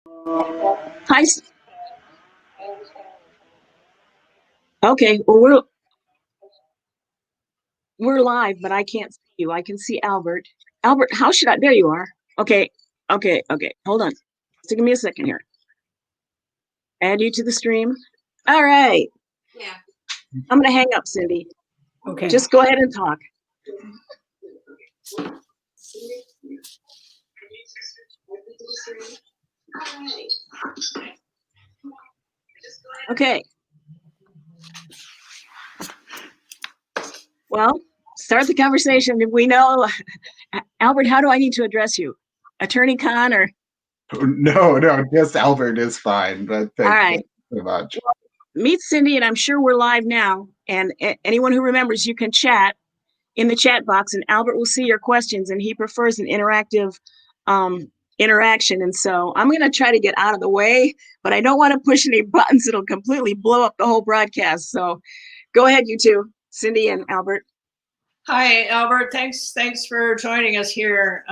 Hi. Okay. Well, we're live, but I can't see you. I can see Albert. Albert, how should I? There you are. Okay. Okay. Hold on. Just give me a second here. Add you to the stream. All right. Yeah. I'm gonna hang up, Cindy. Okay. Just go ahead and talk. Okay. Well, start the conversation. We know, Albert, how do I need to address you? Attorney Cahn or? No, just Albert is fine. But All right. you so much. Well, meet Cindy, and I'm sure we're live now. And anyone who remembers, you can chat in the chat box, and Albert will see your questions, and he prefers an interactive interaction. And so I'm going to try to get out of the way, but I don't want to push any buttons that'll completely blow up the whole broadcast. So go ahead, you two, Cindy and Albert. Hi, Albert. Thanks for joining us here.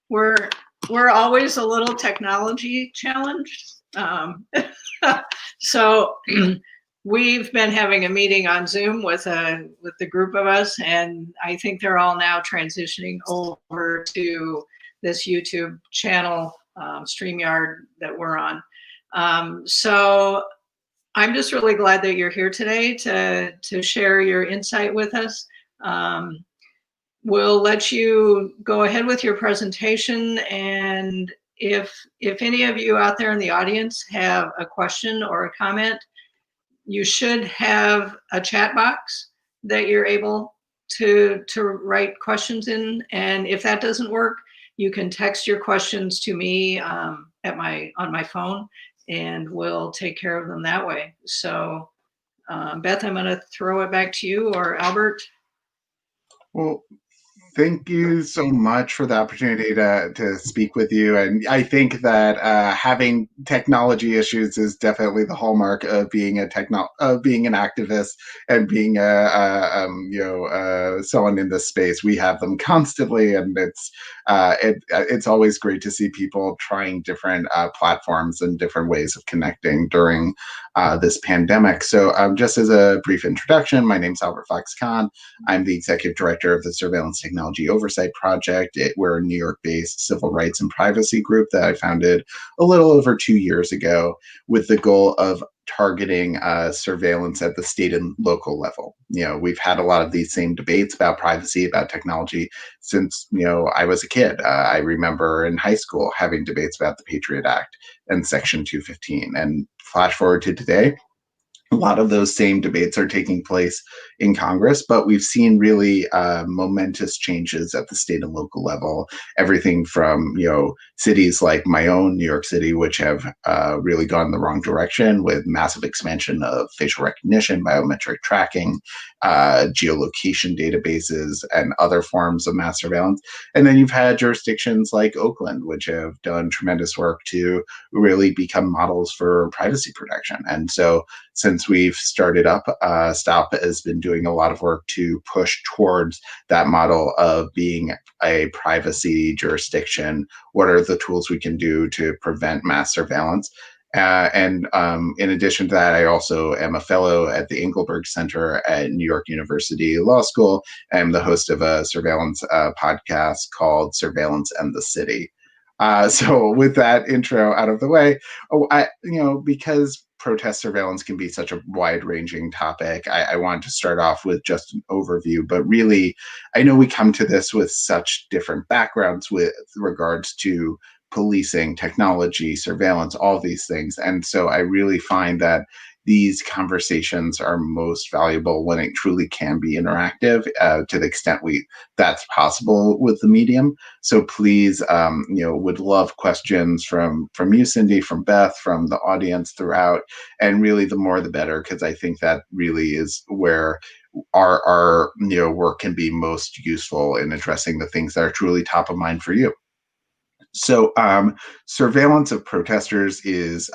We're always a little technology challenged. So we've been having a meeting on Zoom with the group of us, and I think they're all now transitioning over to this YouTube channel, StreamYard, that we're on. So I'm just really glad that you're here today to share your insight with us. We'll let you go ahead with your presentation, and if any of you out there in the audience have a question or a comment, you should have a chat box that you're able to write questions in. And if that doesn't work, you can text your questions to me on my phone, and we'll take care of them that way. So Beth, I'm going to throw it back to you, or Albert. Well, thank you so much for the opportunity to speak with you. And I think that having technology issues is definitely the hallmark of being an activist and being someone in this space. We have them constantly, and it's always great to see people trying different platforms and different ways of connecting during this pandemic. So just as a brief introduction, my name is Albert Fox Cahn. I'm the executive director of the Surveillance Technology Oversight Project. We're a New York-based civil rights and privacy group that I founded a little over 2 years ago with the goal of targeting surveillance at the state and local level. We've had a lot of these same debates about privacy, about technology since, I was a kid. I remember in high school having debates about the Patriot Act and Section 215. And flash forward to today, a lot of those same debates are taking place in Congress, but we've seen really momentous changes at the state and local level. Everything from, cities like my own, New York City, which have really gone the wrong direction with massive expansion of facial recognition, biometric tracking, geolocation databases, and other forms of mass surveillance. And then you've had jurisdictions like Oakland, which have done tremendous work to really become models for privacy protection. And so since we've started up, STOP has been doing a lot of work to push towards that model of being a privacy jurisdiction. What are the tools we can do to prevent mass surveillance? And in addition to that, I also am a fellow at the Engelberg Center at New York University Law School. I'm the host of a surveillance podcast called Surveillance and the City. So with that intro out of the way, because protest surveillance can be such a wide-ranging topic, I wanted to start off with just an overview. But really, I know we come to this with such different backgrounds with regards to policing, technology, surveillance, all these things. And so I really find that these conversations are most valuable when it truly can be interactive to the extent that's possible with the medium. So please, would love questions from you, Cindy, from Beth, from the audience throughout. And really, the more the better, because I think that really is where our work can be most useful in addressing the things that are truly top of mind for you. So surveillance of protesters is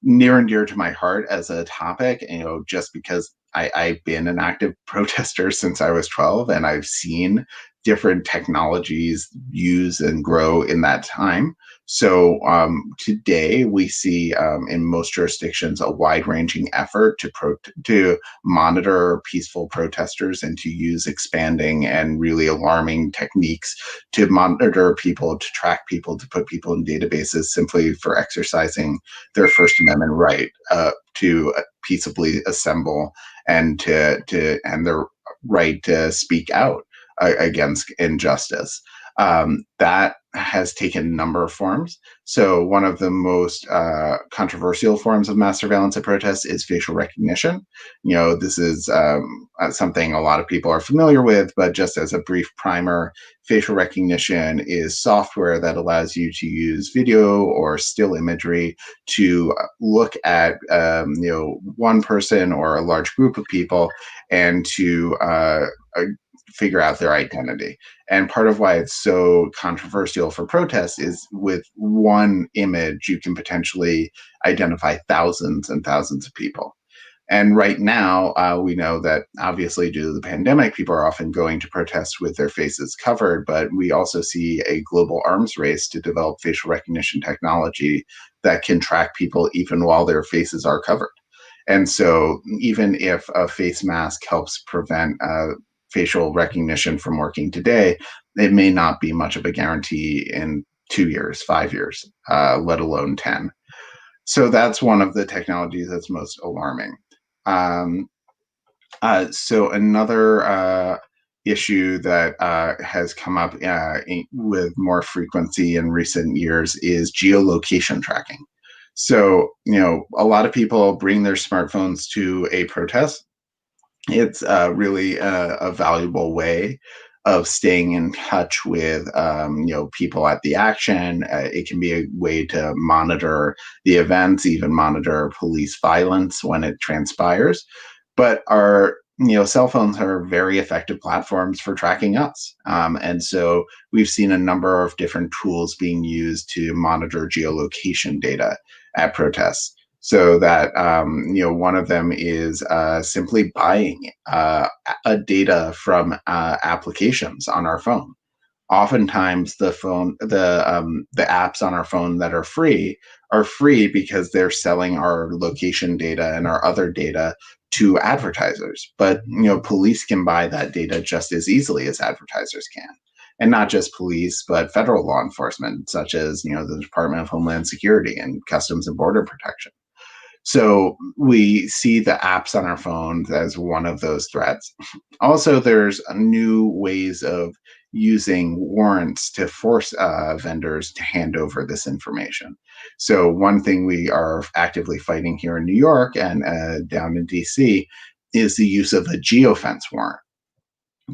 near and dear to my heart as a topic, just because I've been an active protester since I was 12, and I've seen different technologies use and grow in that time. So today we see in most jurisdictions a wide-ranging effort to monitor peaceful protesters and to use expanding and really alarming techniques to monitor people, to track people, to put people in databases simply for exercising their First Amendment right to peaceably assemble and and their right to speak out against injustice. That has taken a number of forms. So one of the most controversial forms of mass surveillance at protests is facial recognition. This is something a lot of people are familiar with, but just as a brief primer, facial recognition is software that allows you to use video or still imagery to look at one person or a large group of people and to figure out their identity. And part of why it's so controversial for protests is with one image, you can potentially identify thousands and thousands of people. And right now, we know that obviously due to the pandemic, people are often going to protests with their faces covered, but we also see a global arms race to develop facial recognition technology that can track people even while their faces are covered. And so even if a face mask helps prevent facial recognition from working today, it may not be much of a guarantee in 2 years, 5 years, let alone 10. So that's one of the technologies that's most alarming. So another issue that has come up with more frequency in recent years is geolocation tracking. So, a lot of people bring their smartphones to a protest. It's really a valuable way of staying in touch with people at the action. It can be a way to monitor the events, even monitor police violence when it transpires. But our cell phones are very effective platforms for tracking us, and so we've seen a number of different tools being used to monitor geolocation data at protests. So that one of them is simply buying a data from applications on our phone. Oftentimes, the apps on our phone that are free because they're selling our location data and our other data to advertisers. But police can buy that data just as easily as advertisers can. And not just police, but federal law enforcement, such as the Department of Homeland Security and Customs and Border Protection. So we see the apps on our phones as one of those threats. Also, there's new ways of using warrants to force vendors to hand over this information. So one thing we are actively fighting here in New York and down in DC is the use of a geofence warrant.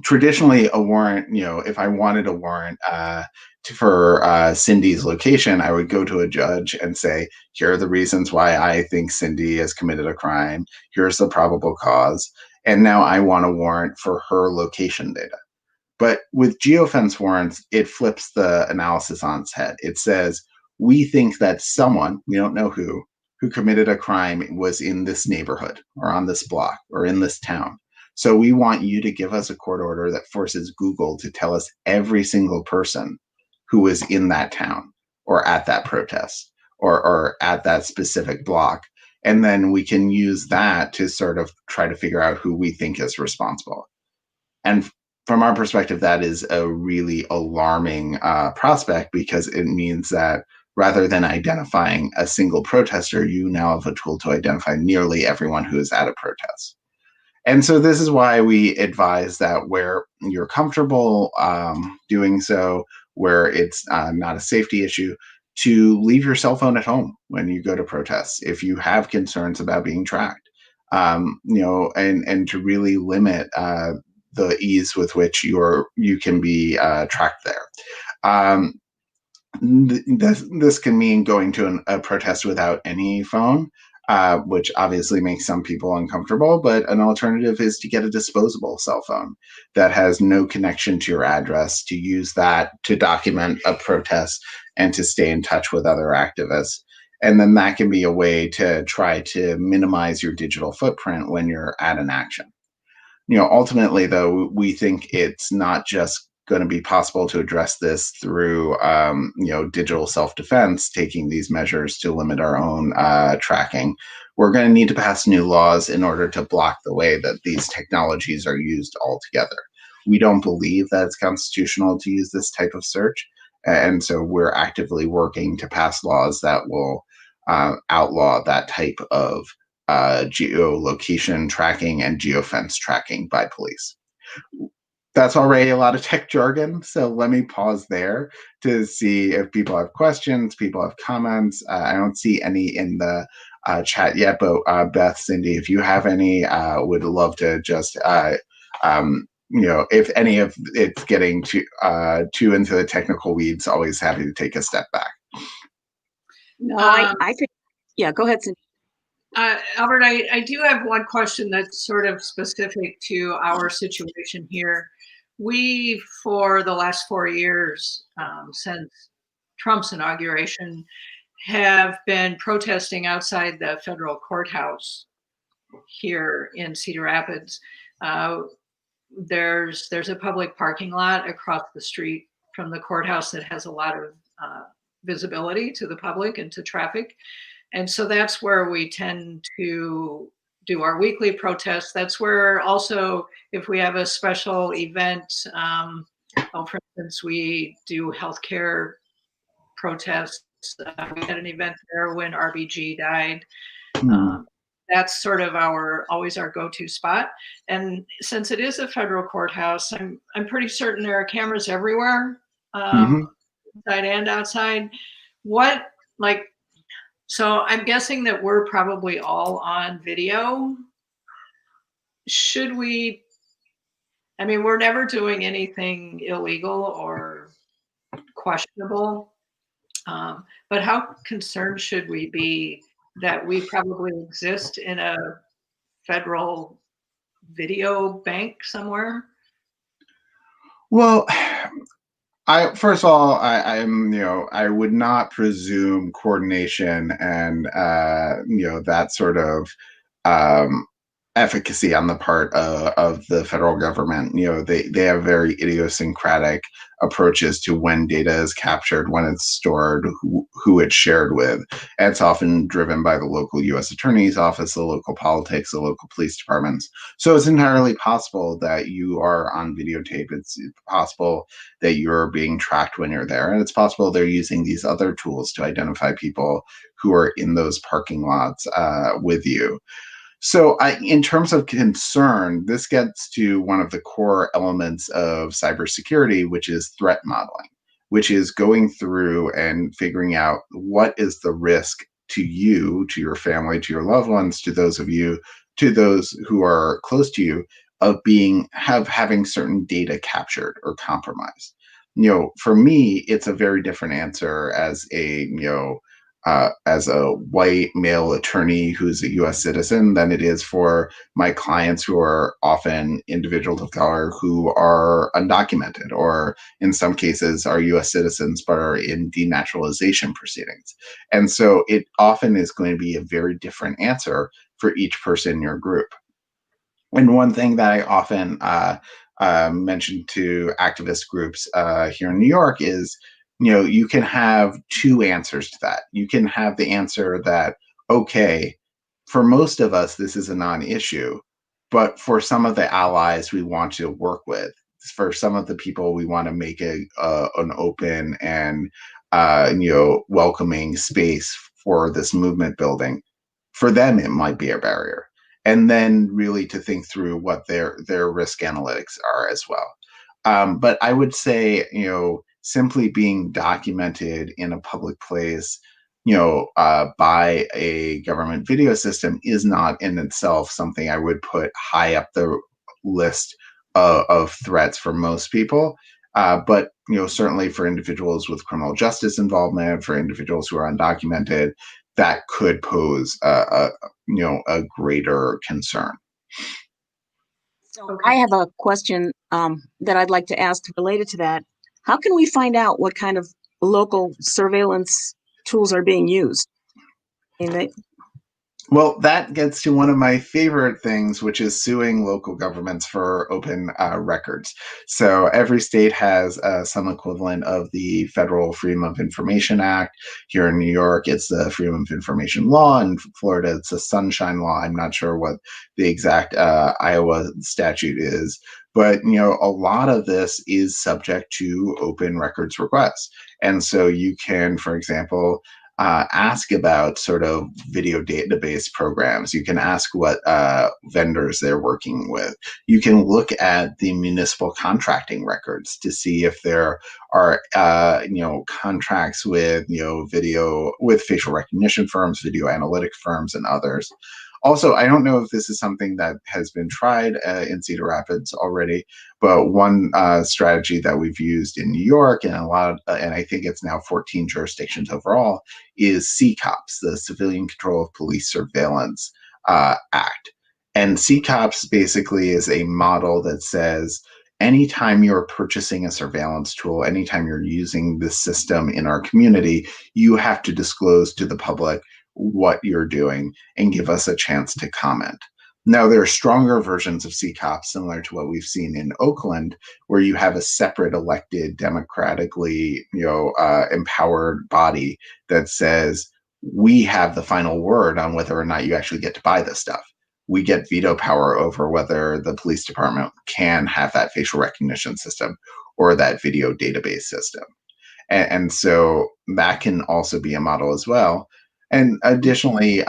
Traditionally, a warrant, if I wanted a warrant for Cindy's location, I would go to a judge and say, here are the reasons why I think Cindy has committed a crime. Here's the probable cause. And now I want a warrant for her location data. But with geofence warrants, it flips the analysis on its head. It says, we think that someone, we don't know who committed a crime was in this neighborhood or on this block or in this town. So we want you to give us a court order that forces Google to tell us every single person who was in that town or at that protest or at that specific block. And then we can use that to sort of try to figure out who we think is responsible. And from our perspective, that is a really alarming prospect, because it means that rather than identifying a single protester, you now have a tool to identify nearly everyone who is at a protest. And so this is why we advise that where you're comfortable doing so, where it's not a safety issue, to leave your cell phone at home when you go to protests if you have concerns about being tracked, and to really limit the ease with which you can be tracked there. This can mean going to a protest without any phone, which obviously makes some people uncomfortable, but an alternative is to get a disposable cell phone that has no connection to your address, to use that to document a protest and to stay in touch with other activists. And then that can be a way to try to minimize your digital footprint when you're at an action. Ultimately, though, we think it's not just going to be possible to address this through, digital self-defense, taking these measures to limit our own tracking. We're going to need to pass new laws in order to block the way that these technologies are used altogether. We don't believe that it's constitutional to use this type of search, and so we're actively working to pass laws that will outlaw that type of geolocation tracking and geofence tracking by police. That's already a lot of tech jargon, so let me pause there to see if people have questions, people have comments. I don't see any in the chat yet, but Beth, Cindy, if you have any, would love to just, if any of it's getting too into the technical weeds, always happy to take a step back. No, I think, yeah, go ahead, Cindy. Albert, I do have one question that's sort of specific to our situation here. We, for the last 4 years, since Trump's inauguration, have been protesting outside the federal courthouse here in Cedar Rapids. There's a public parking lot across the street from the courthouse that has a lot of visibility to the public and to traffic. And so that's where we tend to do our weekly protests. That's where also, if we have a special event, for instance, we do healthcare protests. We had an event there when RBG died. That's sort of always our go-to spot. And since it is a federal courthouse, I'm pretty certain there are cameras everywhere, inside and outside. So I'm guessing that we're probably all on video. We're never doing anything illegal or questionable, but how concerned should we be that we probably exist in a federal video bank somewhere? Well, first of all, I would not presume coordination and that sort of efficacy on the part of the federal government. They have very idiosyncratic approaches to when data is captured, when it's stored, who it's shared with. And it's often driven by the local U.S. Attorney's Office, the local politics, the local police departments. So it's entirely possible that you are on videotape. It's possible that you're being tracked when you're there. And it's possible they're using these other tools to identify people who are in those parking lots with you. So in terms of concern, this gets to one of the core elements of cybersecurity, which is threat modeling, which is going through and figuring out what is the risk to you, to your family, to your loved ones, to those who are close to you, of having certain data captured or compromised. For me, it's a very different answer as a white male attorney who's a U.S. citizen than it is for my clients who are often individuals of color who are undocumented, or in some cases are U.S. citizens but are in denaturalization proceedings. And so it often is going to be a very different answer for each person in your group. And one thing that I often mention to activist groups here in New York is, you can have two answers to that. You can have the answer that, okay, for most of us, this is a non-issue, but for some of the allies we want to work with, for some of the people we want to make an open and welcoming space for this movement building, for them it might be a barrier. And then really to think through what their risk analytics are as well. But I would say, simply being documented in a public place, by a government video system is not in itself something I would put high up the list of threats for most people. But certainly for individuals with criminal justice involvement, for individuals who are undocumented, that could pose a greater concern. So I have a question that I'd like to ask related to that. How can we find out what kind of local surveillance tools are being used? Well, that gets to one of my favorite things, which is suing local governments for open records. So every state has some equivalent of the Federal Freedom of Information Act. Here in New York, it's the Freedom of Information Law. In Florida, it's the Sunshine Law. I'm not sure what the exact Iowa statute is. But a lot of this is subject to open records requests. And so you can, for example, ask about sort of video database programs. You can ask what vendors they're working with. You can look at the municipal contracting records to see if there are, contracts with, with facial recognition firms, video analytic firms, and others. Also, I don't know if this is something that has been tried in Cedar Rapids already, but one strategy that we've used in New York and and I think it's now 14 jurisdictions overall, is CCOPS, the Civilian Control of Police Surveillance Act. And CCOPS basically is a model that says anytime you're purchasing a surveillance tool, anytime you're using this system in our community, you have to disclose to the public what you're doing and give us a chance to comment. Now, there are stronger versions of CCOPS, similar to what we've seen in Oakland, where you have a separate elected, democratically, empowered body that says, we have the final word on whether or not you actually get to buy this stuff. We get veto power over whether the police department can have that facial recognition system or that video database system. And so that can also be a model as well. And additionally,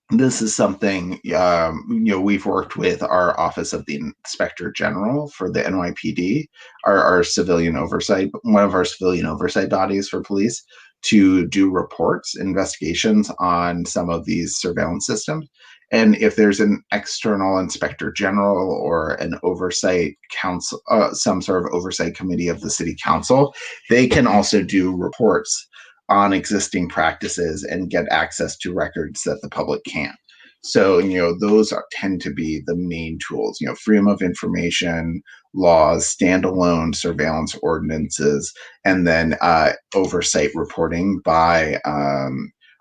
this is something we've worked with our Office of the Inspector General for the NYPD, our civilian oversight, one of our civilian oversight bodies for police, to do reports, investigations on some of these surveillance systems. And if there's an external inspector general or an oversight council, some sort of oversight committee of the city council, they can also do reports on existing practices and get access to records that the public can't. So, those tend to be the main tools, freedom of information laws, standalone surveillance ordinances, and then oversight reporting by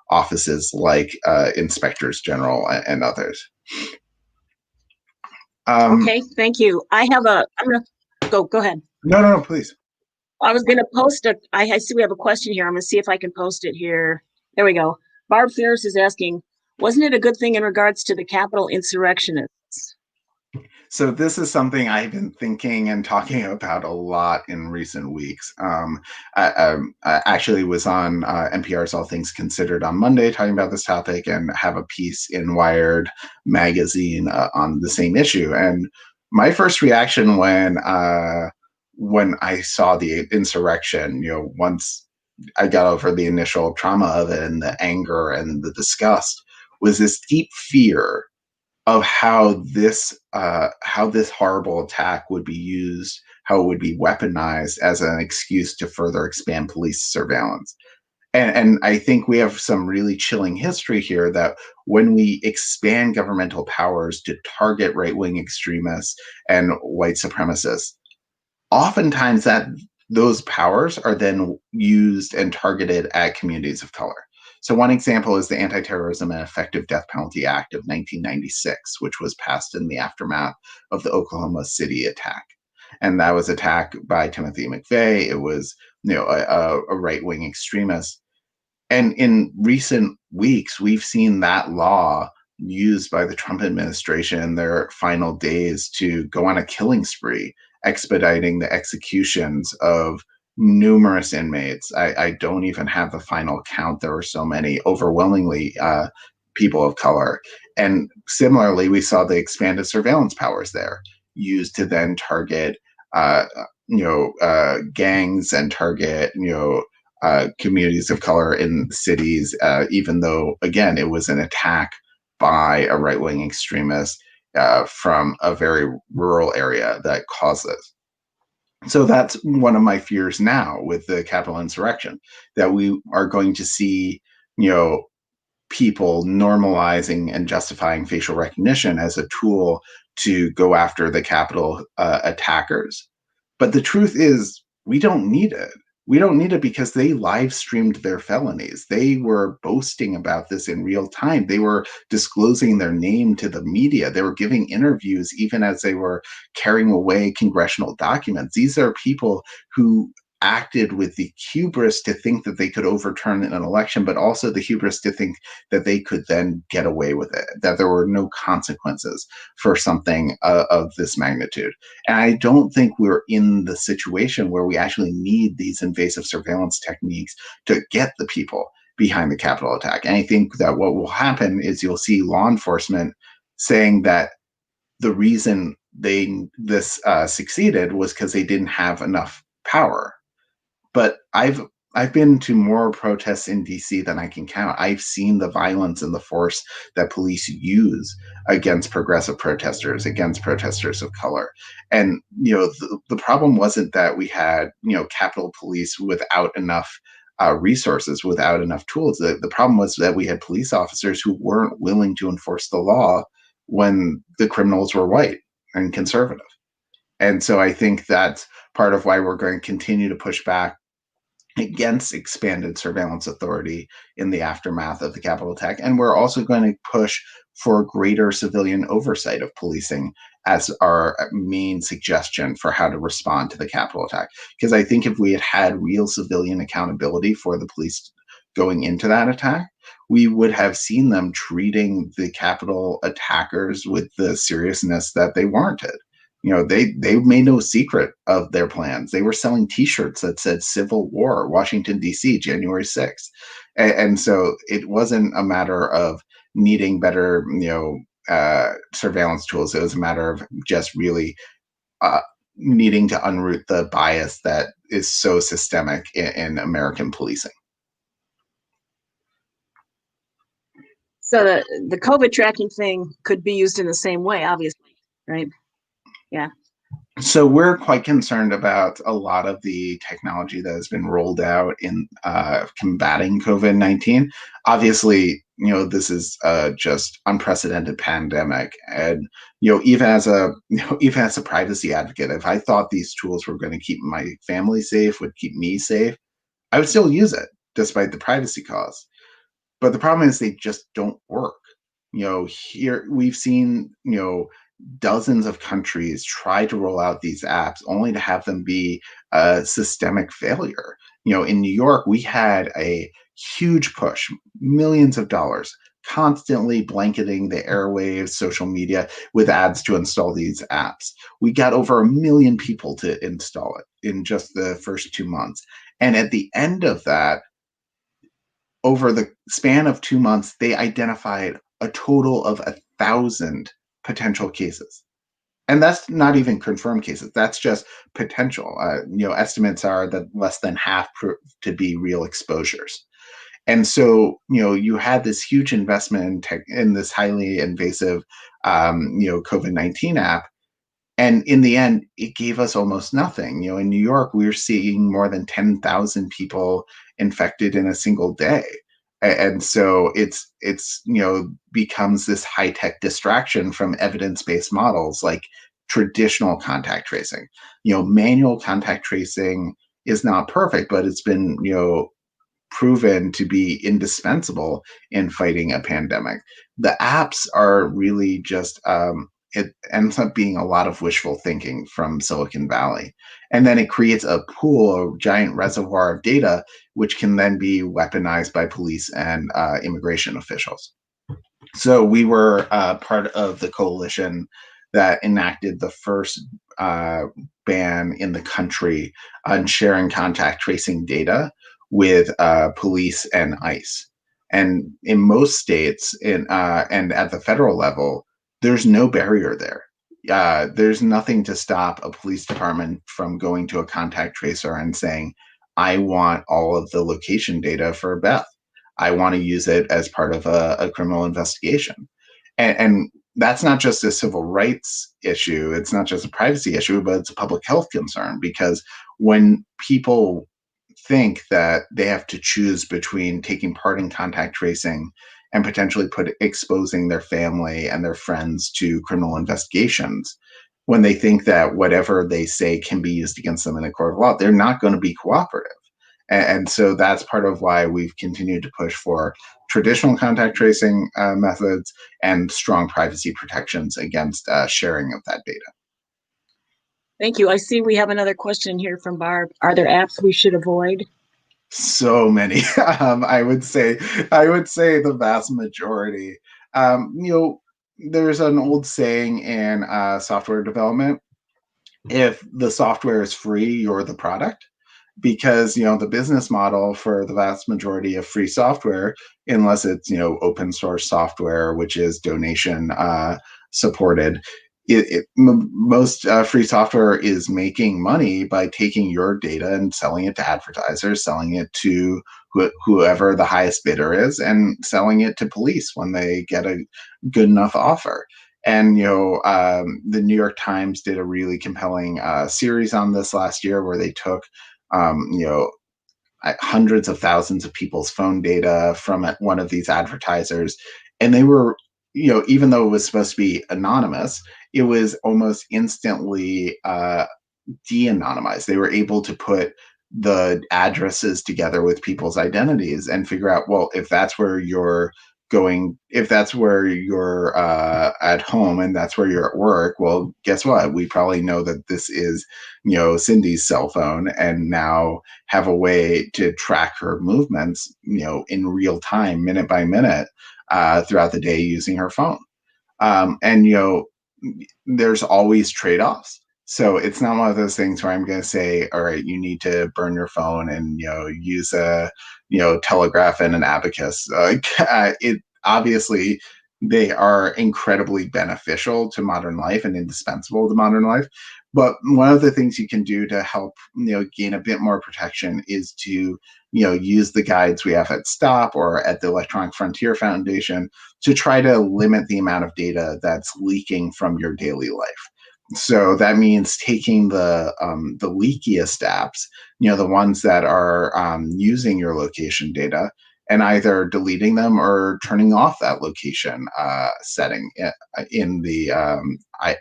offices like inspectors general and others. Okay, thank you. I'm going to go ahead. No, please. I was going to post I see we have a question here. I'm going to see if I can post it here. There we go. Barb Ferris is asking, wasn't it a good thing in regards to the Capitol insurrectionists? So this is something I've been thinking and talking about a lot in recent weeks. I actually was on NPR's All Things Considered on Monday talking about this topic and have a piece in Wired magazine on the same issue. And my first reaction when I saw the insurrection, once I got over the initial trauma of it and the anger and the disgust, was this deep fear of how this horrible attack would be used, how it would be weaponized as an excuse to further expand police surveillance. And I think we have some really chilling history here that when we expand governmental powers to target right-wing extremists and white supremacists, oftentimes those powers are then used and targeted at communities of color. So one example is the Anti-Terrorism and Effective Death Penalty Act of 1996, which was passed in the aftermath of the Oklahoma City attack. And that was attacked by Timothy McVeigh. It was, a right-wing extremist. And in recent weeks, we've seen that law used by the Trump administration in their final days to go on a killing spree, expediting the executions of numerous inmates. I don't even have the final count. There were so many, overwhelmingly people of color. And similarly, we saw the expanded surveillance powers there used to then target, gangs and target, communities of color in cities, even though, again, it was an attack by a right-wing extremist from a very rural area that caused this. So that's one of my fears now with the Capitol insurrection, that we are going to see, people normalizing and justifying facial recognition as a tool to go after the Capitol attackers. But the truth is, we don't need it. We don't need it because they live streamed their felonies. They were boasting about this in real time. They were disclosing their name to the media. They were giving interviews even as they were carrying away congressional documents. These are people who acted with the hubris to think that they could overturn an election, but also the hubris to think that they could then get away with it, that there were no consequences for something of this magnitude. And I don't think we're in the situation where we actually need these invasive surveillance techniques to get the people behind the Capitol attack. And I think that what will happen is you'll see law enforcement saying that the reason this succeeded was because they didn't have enough power. But I've been to more protests in DC than I can count. I've seen the violence and the force that police use against progressive protesters, against protesters of color. And the problem wasn't that we had Capitol Police without enough resources, without enough tools. The problem was that we had police officers who weren't willing to enforce the law when the criminals were white and conservative. And so I think that's part of why we're going to continue to push back against expanded surveillance authority in the aftermath of the Capitol attack. And we're also going to push for greater civilian oversight of policing as our main suggestion for how to respond to the Capitol attack. Because I think if we had had real civilian accountability for the police going into that attack, we would have seen them treating the Capitol attackers with the seriousness that they warranted. They made no secret of their plans. They were selling T-shirts that said "Civil War, Washington D.C., January 6th," and so it wasn't a matter of needing better, surveillance tools. It was a matter of just really needing to unroot the bias that is so systemic in American policing. So the COVID tracking thing could be used in the same way, obviously, right? Yeah. So we're quite concerned about a lot of the technology that has been rolled out in combating COVID-19. Obviously, this is just unprecedented pandemic, and even as a privacy advocate, if I thought these tools were going to keep my family safe, would keep me safe, I would still use it despite the privacy costs. But the problem is they just don't work. Here we've seen dozens of countries try to roll out these apps only to have them be a systemic failure. In New York, we had a huge push, millions of dollars, constantly blanketing the airwaves, social media with ads to install these apps. We got over 1 million people to install it in just the first 2 months. And at the end of that, over the span of 2 months, they identified a total of 1,000 potential cases. And that's not even confirmed cases. That's just potential. Estimates are that less than half prove to be real exposures. And so, you had this huge investment in this highly invasive, COVID-19 app. And in the end, it gave us almost nothing. In New York, we were seeing more than 10,000 people infected in a single day. And so it's becomes this high-tech distraction from evidence-based models like traditional contact tracing. Manual contact tracing is not perfect, but it's been proven to be indispensable in fighting a pandemic. The apps are really just it ends up being a lot of wishful thinking from Silicon Valley. And then it creates a pool, a giant reservoir of data, which can then be weaponized by police and immigration officials. So we were part of the coalition that enacted the first ban in the country on sharing contact tracing data with police and ICE. And in most states, and at the federal level, there's no barrier there. There's nothing to stop a police department from going to a contact tracer and saying, I want all of the location data for Beth. I want to use it as part of a criminal investigation. And that's not just a civil rights issue. It's not just a privacy issue, but it's a public health concern, because when people think that they have to choose between taking part in contact tracing and potentially exposing their family and their friends to criminal investigations, when they think that whatever they say can be used against them in a court of law, they're not going to be cooperative. And so that's part of why we've continued to push for traditional contact tracing methods and strong privacy protections against sharing of that data. Thank you. I see we have another question here from Barb. Are there apps we should avoid? So many. I would say the vast majority. There's an old saying in software development: if the software is free, you're the product. Because the business model for the vast majority of free software, unless it's open source software, which is donation supported, most free software is making money by taking your data and selling it to advertisers, selling it to whoever the highest bidder is, and selling it to police when they get a good enough offer. And the New York Times did a really compelling series on this last year, where they took um, you know, hundreds of thousands of people's phone data from one of these advertisers. And they were, even though it was supposed to be anonymous, it was almost instantly de-anonymized. They were able to put the addresses together with people's identities and figure out, well, if that's where you're going, if that's where you're at home and that's where you're at work, well, guess what? We probably know that this is, Cindy's cell phone, and now have a way to track her movements, in real time, minute by minute, throughout the day using her phone. And there's always trade-offs. So it's not one of those things where I'm going to say, all right, you need to burn your phone and use a telegraph and an abacus. It obviously, they are incredibly beneficial to modern life and indispensable to modern life. But one of the things you can do to help gain a bit more protection is to use the guides we have at STOP or at the Electronic Frontier Foundation to try to limit the amount of data that's leaking from your daily life. So that means taking the leakiest apps, the ones that are using your location data, and either deleting them or turning off that location setting in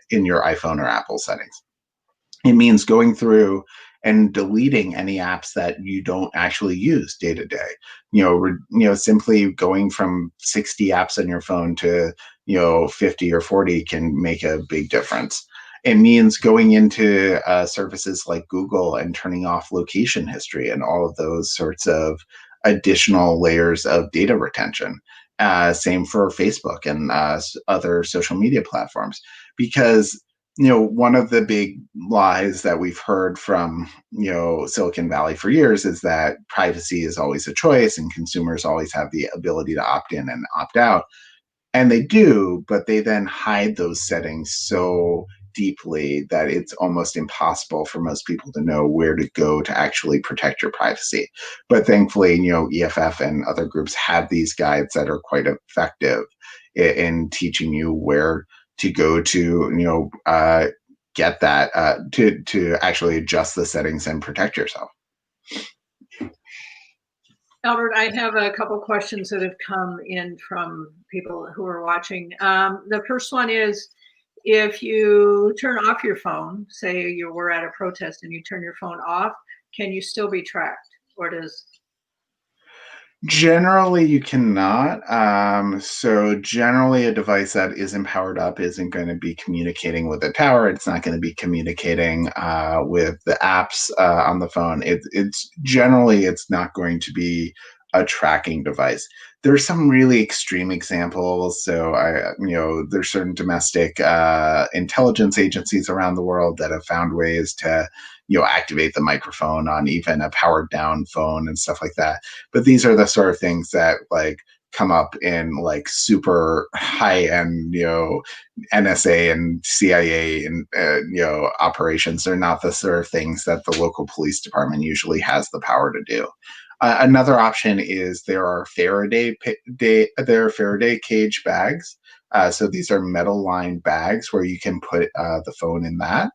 in your iPhone or Apple settings. It means going through and deleting any apps that you don't actually use day to day. Simply going from 60 apps on your phone to 50 or 40 can make a big difference. It means going into services like Google and turning off location history and all of those sorts of additional layers of data retention. Same for Facebook and other social media platforms, because one of the big lies that we've heard from Silicon Valley for years is that privacy is always a choice and consumers always have the ability to opt in and opt out. And they do, but they then hide those settings so deeply that it's almost impossible for most people to know where to go to actually protect your privacy. But thankfully, EFF and other groups have these guides that are quite effective in teaching you where to go to, get that to actually adjust the settings and protect yourself. Albert, I have a couple questions that have come in from people who are watching. The first one is, if you turn off your phone, say you were at a protest and you turn your phone off, can you still be tracked, or does? Generally, you cannot. So generally, a device that isn't powered up isn't going to be communicating with the tower. It's not going to be communicating with the apps on the phone. It's generally, it's not going to be a tracking device. There's some really extreme examples. So there's certain domestic intelligence agencies around the world that have found ways to activate the microphone on even a powered down phone and stuff like that. But these are the sort of things that come up in super high end, NSA and CIA and operations. They're not the sort of things that the local police department usually has the power to do. Another option is there are Faraday cage bags. So these are metal lined bags where you can put the phone in that.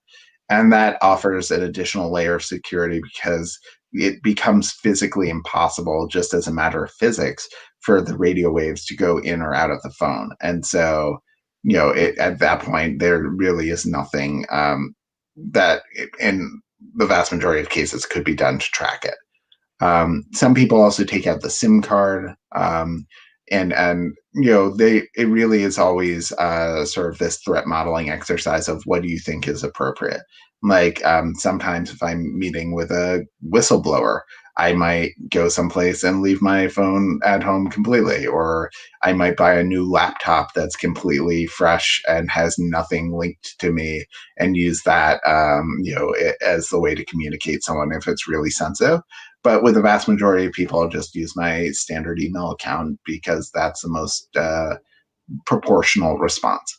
And that offers an additional layer of security because it becomes physically impossible, just as a matter of physics, for the radio waves to go in or out of the phone. And so, at that point, there really is nothing that in the vast majority of cases could be done to track it. Some people also take out the SIM card, and it really is always sort of this threat modeling exercise of what do you think is appropriate. Like sometimes if I'm meeting with a whistleblower, I might go someplace and leave my phone at home completely, or I might buy a new laptop that's completely fresh and has nothing linked to me and use that, as the way to communicate someone if it's really sensitive. But with the vast majority of people, I'll just use my standard email account because that's the most proportional response.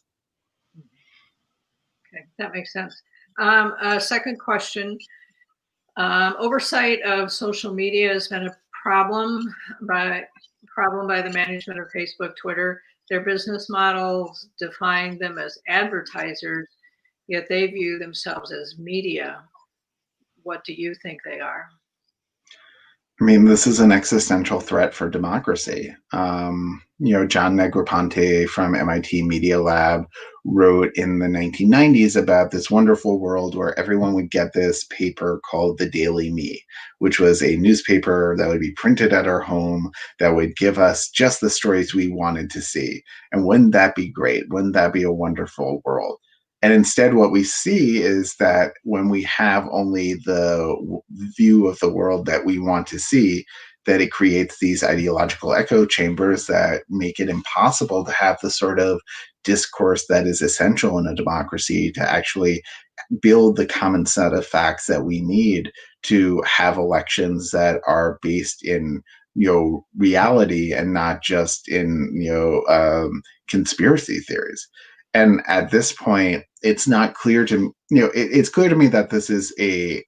Okay, that makes sense. A second question. Oversight of social media has been a problem by the management of Facebook, Twitter. Their business models define them as advertisers, yet they view themselves as media. What do you think they are? I mean, this is an existential threat for democracy. John Negroponte from MIT Media Lab wrote in the 1990s about this wonderful world where everyone would get this paper called the Daily Me, which was a newspaper that would be printed at our home that would give us just the stories we wanted to see. And wouldn't that be great? Wouldn't that be a wonderful world? And instead, what we see is that when we have only the view of the world that we want to see, that it creates these ideological echo chambers that make it impossible to have the sort of discourse that is essential in a democracy to actually build the common set of facts that we need to have elections that are based in reality and not just in conspiracy theories. And at this point, it's not clear to it's clear to me that this is a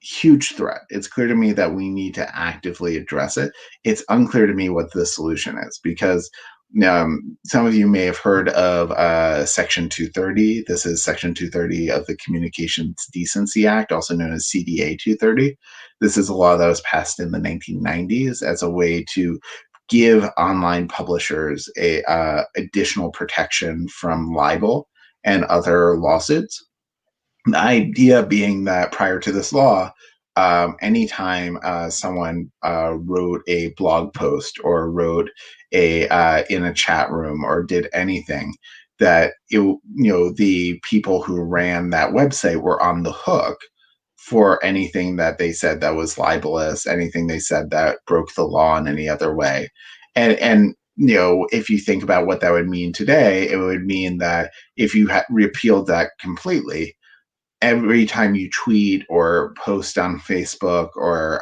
huge threat. It's clear to me that we need to actively address it. It's unclear to me what the solution is because some of you may have heard of Section 230. This is Section 230 of the Communications Decency Act, also known as CDA 230. This is a law that was passed in the 1990s as a way to give online publishers a additional protection from libel and other lawsuits. The idea being that prior to this law, anytime someone wrote a blog post or wrote in a chat room or did anything, that the people who ran that website were on the hook for anything that they said that was libelous, anything they said that broke the law in any other way. And if you think about what that would mean today, it would mean that if you repealed that completely, every time you tweet or post on Facebook or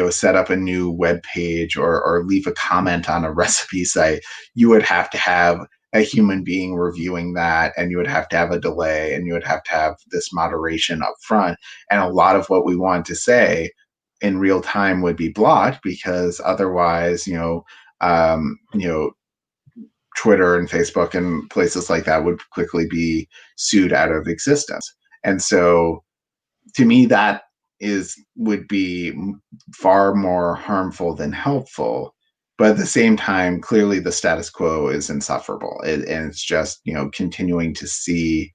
set up a new web page or leave a comment on a recipe site, you would have to have a human being reviewing that, and you would have to have a delay, and you would have to have this moderation up front. And a lot of what we want to say in real time would be blocked because otherwise, Twitter and Facebook and places like that would quickly be sued out of existence. And so to me, that would be far more harmful than helpful. But at the same time, clearly the status quo is insufferable. And it's just, continuing to see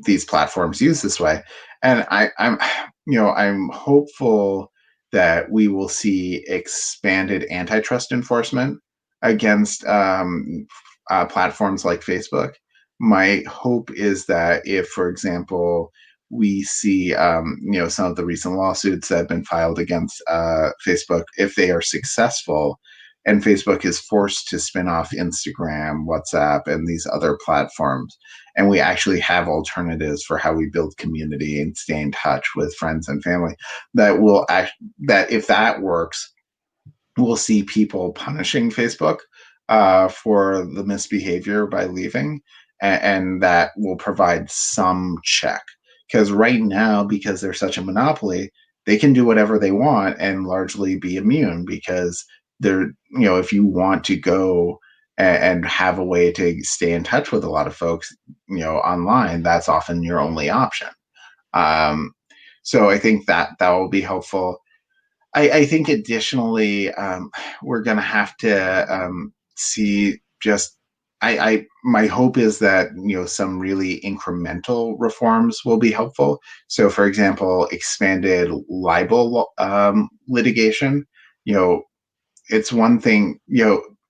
these platforms used this way. And I'm hopeful that we will see expanded antitrust enforcement against platforms like Facebook. My hope is that if, for example, we see, some of the recent lawsuits that have been filed against Facebook, if they are successful, and Facebook is forced to spin off Instagram, WhatsApp, and these other platforms, and we actually have alternatives for how we build community and stay in touch with friends and family, that if that works, we'll see people punishing Facebook for the misbehavior by leaving, and that will provide some check. Because right now, because they're such a monopoly, they can do whatever they want and largely be immune because if you want to go and have a way to stay in touch with a lot of folks, online, that's often your only option. So I think that will be helpful. I think additionally, we're going to have to see just my hope is that some really incremental reforms will be helpful. So, for example, expanded libel litigation. It's one thing,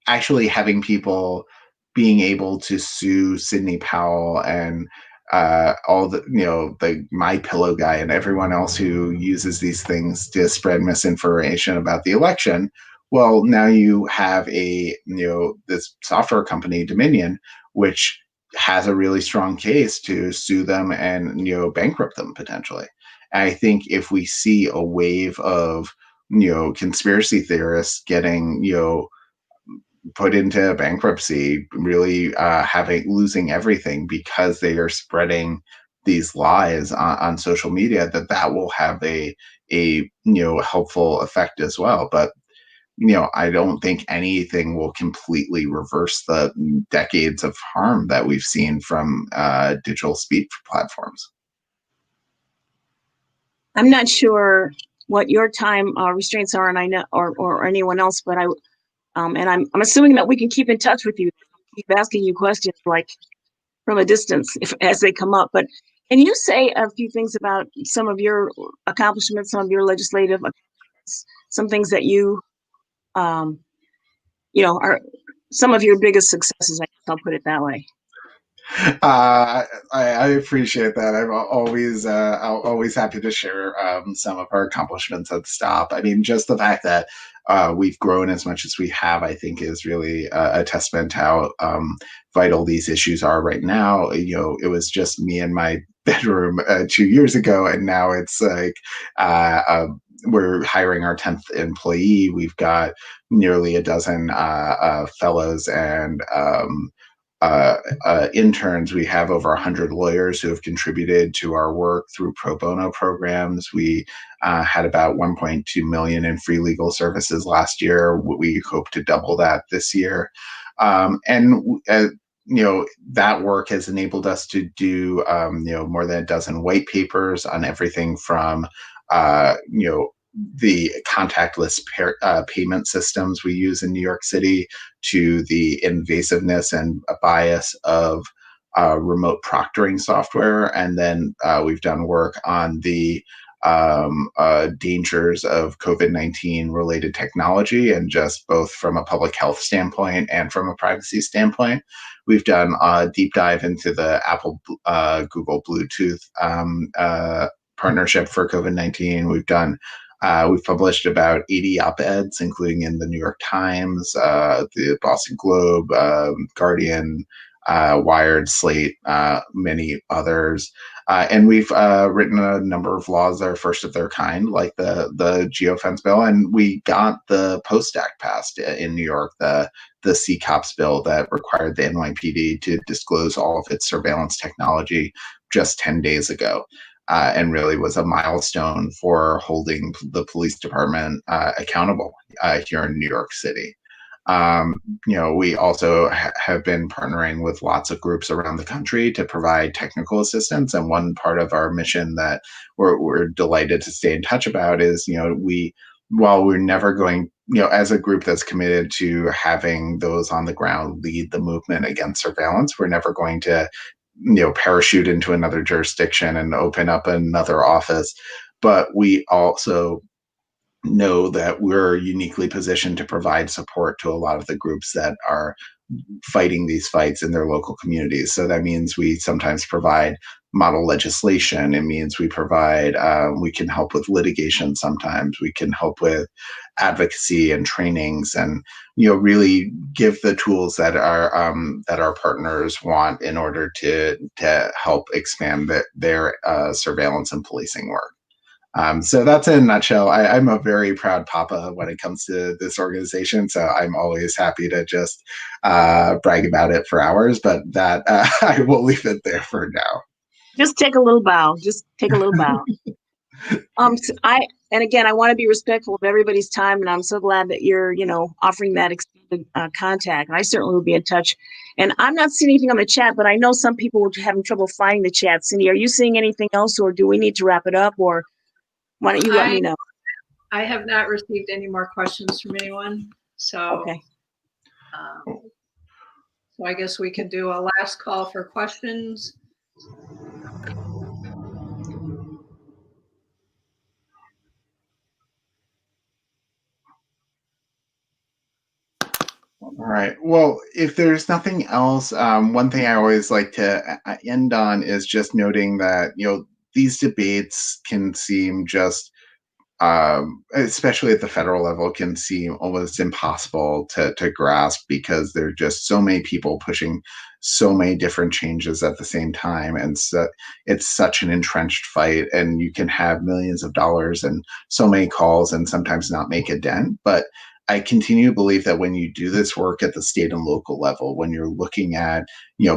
actually having people being able to sue Sidney Powell and all the My Pillow guy and everyone else who uses these things to spread misinformation about the election. Well, now you have this software company, Dominion, which has a really strong case to sue them and bankrupt them potentially. And I think if we see a wave of conspiracy theorists getting put into bankruptcy, really losing everything because they are spreading these lies on social media, that will have a helpful effect as well. But I don't think anything will completely reverse the decades of harm that we've seen from digital speech platforms. I'm not sure what your time restraints are, and I know, or anyone else, but and I'm assuming that we can keep in touch with you, keep asking you questions like from a distance as they come up. But can you say a few things about some of your accomplishments, some of your legislative, some things that are some of your biggest successes? I guess I'll put it that way. I appreciate that. I'll always happy to share some of our accomplishments at Stop. I mean, just the fact that we've grown as much as we have, I think, is really a testament to how vital these issues are right now. It was just me in my bedroom 2 years ago, and now it's like we're hiring our 10th employee. We've got nearly a dozen fellows and interns. We have over 100 lawyers who have contributed to our work through pro bono programs. We had about 1.2 million in free legal services last year. We hope to double that this year. That work has enabled us to do more than a dozen white papers on everything from the contactless payment systems we use in New York City to the invasiveness and bias of remote proctoring software. And then we've done work on the dangers of COVID-19 related technology, and just both from a public health standpoint and from a privacy standpoint. We've done a deep dive into the Apple Google Bluetooth partnership for COVID-19. We've published about 80 op-eds, including in the New York Times, the Boston Globe, Guardian, Wired, Slate, many others. And we've written a number of laws that are first of their kind, like the geofence bill. And we got the Post Act passed in New York, the CCOPS bill that required the NYPD to disclose all of its surveillance technology just 10 days ago. And really was a milestone for holding the police department accountable here in New York City. We also have been partnering with lots of groups around the country to provide technical assistance. And one part of our mission that we're delighted to stay in touch about is, while we're never going, as a group that's committed to having those on the ground lead the movement against surveillance, we're never going to parachute into another jurisdiction and open up another office. But we also know that we're uniquely positioned to provide support to a lot of the groups that are fighting these fights in their local communities. So that means we sometimes provide model legislation. It means we can help with litigation sometimes. We can help with advocacy and trainings, and really give the tools that our partners want in order to help expand their surveillance and policing work. So that's in a nutshell. I'm a very proud papa when it comes to this organization. So I'm always happy to just brag about it for hours, but that I will leave it there for now. Just take a little bow. And again, I want to be respectful of everybody's time, and I'm so glad that you're, offering that extended contact. I certainly will be in touch. And I'm not seeing anything on the chat, but I know some people were having trouble finding the chat. Cindy, are you seeing anything else, or do we need to wrap it up, or why don't you let me know? I have not received any more questions from anyone. So, okay. So I guess we can do a last call for questions. All right. Well, if there's nothing else, one thing I always like to end on is just noting that, these debates can seem just especially at the federal level, can seem almost impossible to grasp because there are just so many people pushing so many different changes at the same time. And so it's such an entrenched fight, and you can have millions of dollars and so many calls and sometimes not make a dent. But I continue to believe that when you do this work at the state and local level, when you're looking at,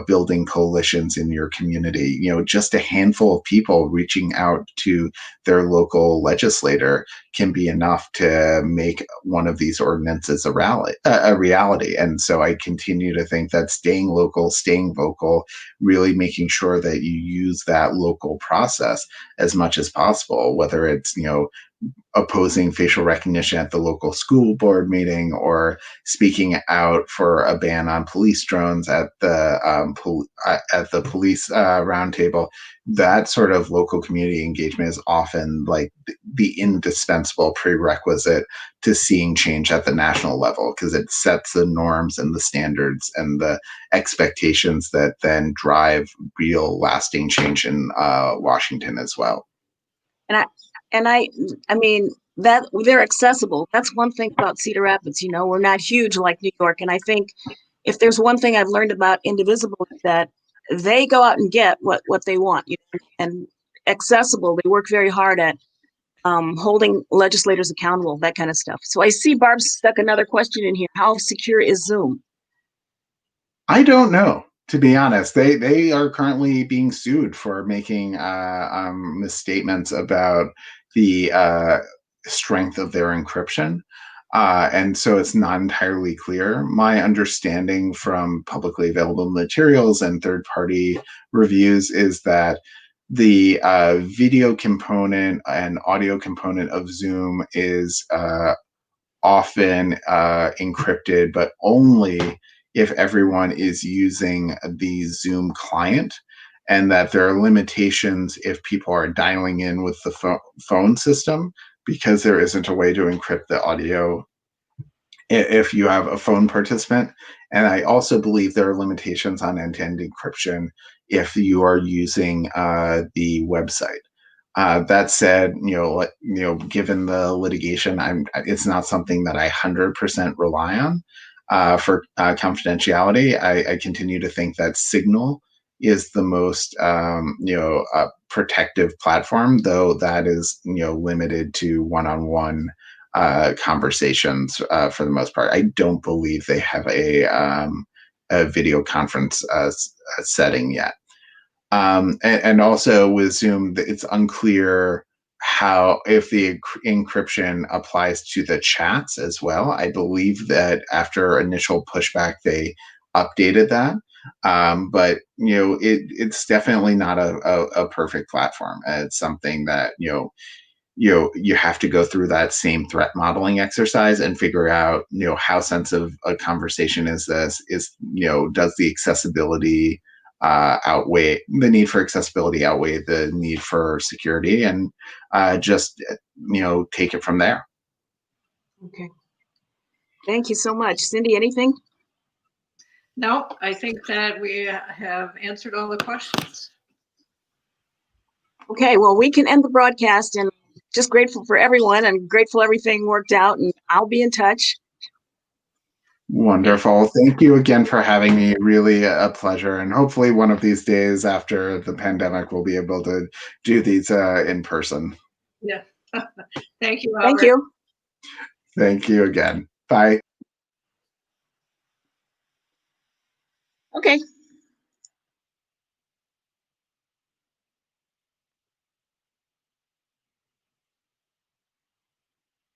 building coalitions in your community, just a handful of people reaching out to their local legislator can be enough to make one of these ordinances a reality. And so I continue to think that staying local, staying vocal, really making sure that you use that local process as much as possible, whether it's, opposing facial recognition at the local school board meeting or speaking out for a ban on police drones at the police roundtable. That sort of local community engagement is often like the indispensable prerequisite to seeing change at the national level, because it sets the norms and the standards and the expectations that then drive real lasting change in Washington as well. I mean that they're accessible. That's one thing about Cedar Rapids. We're not huge like New York, and I think if there's one thing I've learned about Indivisible, is that they go out and get what they want, and accessible. They work very hard at holding legislators accountable, that kind of stuff. So I see Barb stuck another question in here. How secure is Zoom? I don't know, to be honest. They are currently being sued for making misstatements about the strength of their encryption. And so it's not entirely clear. My understanding from publicly available materials and third party reviews is that the video component and audio component of Zoom is often encrypted, but only if everyone is using the Zoom client, and that there are limitations if people are dialing in with the phone system, because there isn't a way to encrypt the audio if you have a phone participant. And I also believe there are limitations on end-to-end encryption if you are using the website. That said, given the litigation, it's not something that I 100% rely on for confidentiality. I continue to think that Signal is the most, protective platform, though that is, limited to one-on-one conversations for the most part. I don't believe they have a video conference setting yet. And also with Zoom, it's unclear if the encryption applies to the chats as well. I believe that after initial pushback, they updated that. But it's definitely not a perfect platform. It's something that you have to go through that same threat modeling exercise and figure out how sensitive a conversation is this. Does the accessibility outweigh the need for accessibility, outweigh the need for security, and just take it from there. Okay, thank you so much. Cindy, anything? No, I think that we have answered all the questions. Okay, well, we can end the broadcast, and just grateful for everyone and grateful everything worked out, and I'll be in touch. Wonderful. Thank you again for having me. Really a pleasure. And hopefully one of these days after the pandemic, we'll be able to do these in person. Yeah. Thank you, Albert. Thank you. Thank you again. Bye. Okay.